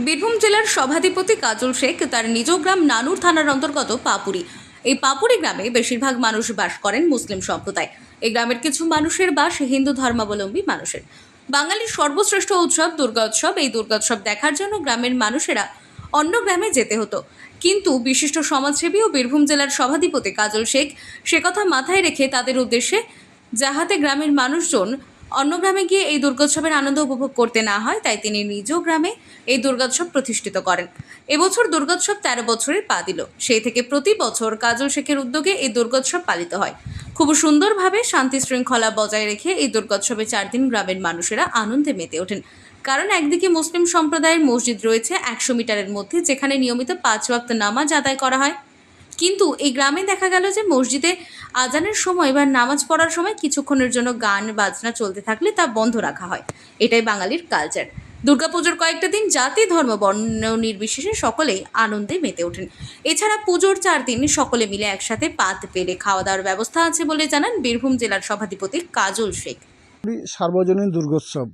বীরভূম জেলার সভাধিপতি কাজল শেখ তার নিজ গ্রাম নানুর থানার অন্তর্গত পাপুরি। এই পাপুরি গ্রামে বেশিরভাগ মানুষ বাস করেন মুসলিম সম্প্রদায়। এই গ্রামের কিছু মানুষের বাস হিন্দু ধর্মাবলম্বী মানুষের। বাঙালির সর্বশ্রেষ্ঠ উৎসব দুর্গা উৎসব। এই দুর্গা উৎসব দেখার জন্য গ্রামের মানুষেরা অন্য গ্রামে যেতে হতো, কিন্তু বিশিষ্ট সমাজসেবী ও বীরভূম জেলার সভাধিপতি কাজল শেখ সে কথা মাথায় রেখে তাদের উদ্দেশ্যে যাহাতে গ্রামের মানুষজন অন্য গ্রামে গিয়ে এই দুর্গোৎসবের আনন্দ উপভোগ করতে না হয়, তাই তিনি নিজ গ্রামে এই দুর্গোৎসব প্রতিষ্ঠিত করেন। এবছর দুর্গোৎসব 13 বছরের পা দিল। সেই থেকে প্রতি বছর কাজল শেখের উদ্যোগে এই দুর্গোৎসব পালিত হয়। খুব সুন্দরভাবে শান্তি শৃঙ্খলা বজায় রেখে এই দুর্গোৎসবে 4 দিন গ্রামের মানুষেরা আনন্দে মেতে ওঠেন। কারণ একদিকে মুসলিম সম্প্রদায়ের মসজিদ রয়েছে 100 মিটারের মধ্যে, যেখানে নিয়মিত 5 ওয়াক্ত নামাজ আদায় করা হয়। কিন্তু এই গ্রামে দেখা গেল যে মসজিদে আজানের সময় বা নামাজ পড়ার সময় কিছুক্ষণের জন্য গান বাজনা চলতে থাকলে তা বন্ধ রাখা হয়। এটাই বাঙালির কালচার। দুর্গাপুজোর কয়েকটা দিন জাতি ধর্ম বর্ণ নির্বিশেষে সকলেই আনন্দে মেতে ওঠেন। এছাড়া পুজোর 4 দিন সকলে মিলে একসাথে পাত পেরে খাওয়া দাওয়ার ব্যবস্থা আছে বলে জানান বীরভূম জেলার সভাধিপতি কাজল শেখ। সার্বজনীন দুর্গোৎসব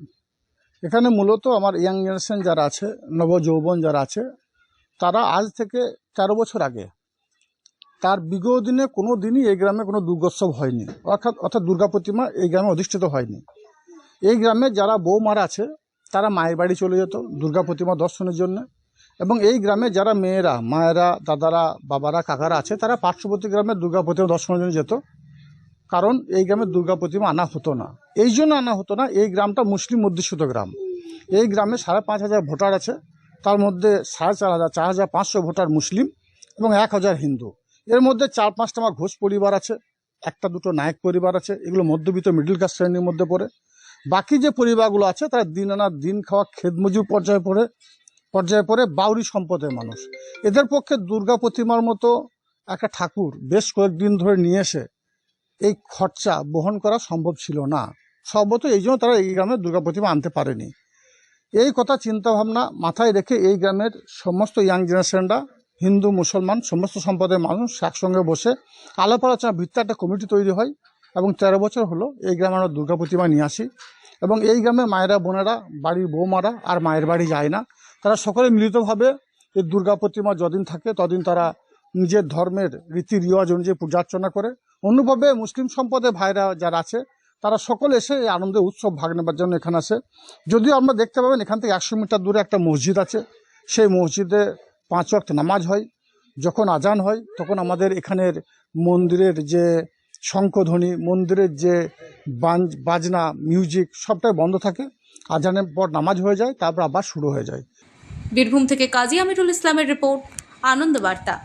এখানে মূলত আমার ইয়াং জেনারেশন যারা আছে, নবযৌবন যারা আছে, তারা আজ থেকে 13 বছর আগে তার বিগত দিনে কোনো দিনই এই গ্রামে কোনো দুর্গোৎসব হয়নি, অর্থাৎ দুর্গা প্রতিমা এই গ্রামে অধিষ্ঠিত হয়নি। এই গ্রামে যারা বৌমারা আছে তারা মায়ের বাড়ি চলে যেত দুর্গা প্রতিমা দর্শনের জন্য, এবং এই গ্রামে যারা মেয়েরা, মায়েরা, দাদারা, বাবারা, কাকারা আছে তারা পার্শ্ববর্তী গ্রামে দুর্গা প্রতিমা দর্শনের জন্য যেত। কারণ এই গ্রামে দুর্গা প্রতিমা আনা হতো না। এই জন্য আনা হতো না, এই গ্রামটা মুসলিম অধ্যুষিত গ্রাম। এই গ্রামে 5,500 ভোটার আছে, তার মধ্যে 4,500 4,500 ভোটার মুসলিম এবং 1,000 হিন্দু। এর মধ্যে 4-5টা আমার ঘোষ পরিবার আছে, 1-2 নায়ক পরিবার আছে, এগুলো মধ্যবিত্ত মিডল ক্লাস শ্রেণীর মধ্যে পড়ে। বাকি যে পরিবারগুলো আছে তারা দিন আনা দিন খাওয়া খেতমজুর পর্যায়ে পড়ে বাউরি সম্পদের মানুষ। এদের পক্ষে দুর্গা প্রতিমার মতো একটা ঠাকুর বেশ কয়েকদিন ধরে নিয়ে এসে এই খরচা বহন করা সম্ভব ছিল না। সম্ভবত এই জন্য তারা এই গ্রামে দুর্গা প্রতিমা আনতে পারেনি। এই কথা চিন্তাভাবনা মাথায় রেখে এই গ্রামের সমস্ত ইয়াং জেনারেশনরা, হিন্দু মুসলমান সমস্ত সম্প্রদায়ের মানুষ একসঙ্গে বসে আলাপ আলোচনার ভিত্তিতে একটা কমিটি তৈরি হয়, এবং 13 বছর হলো এই গ্রামে আমরা দুর্গা প্রতিমা নিয়ে আসি। এবং এই গ্রামে মায়েরা, বোনেরা, বাড়ির বৌমারা আর মায়ের বাড়ি যায় না, তারা সকলে মিলিতভাবে এই দুর্গা প্রতিমা যদিন থাকে তদিন তারা নিজের ধর্মের রীতি রিওয়াজ অনুযায়ী পূজা অর্চনা করে। অন্যভাবে মুসলিম সম্প্রদায়ের ভাইরা যারা আছে তারা সকলে এসে এই আনন্দে উৎসব ভাগ নেবার জন্য এখানে আসে। যদিও আমরা দেখতে পাবেন এখান থেকে 100 মিটার দূরে একটা মসজিদ আছে, সেই মসজিদে 5 ওয়াক্ত নামাজ হয়। যখন আজান হয় তখন আমাদের এখানের মন্দিরের যে শঙ্খধ্বনি, মন্দিরের যে বাজনা, মিউজিক সবটাই বন্ধ থাকে। আজানের পর নামাজ হয়ে যায়, তারপর আবার শুরু হয়ে যায়। বীরভূম থেকে কাজী আমিরুল ইসলামের রিপোর্ট, আনন্দ বার্তা।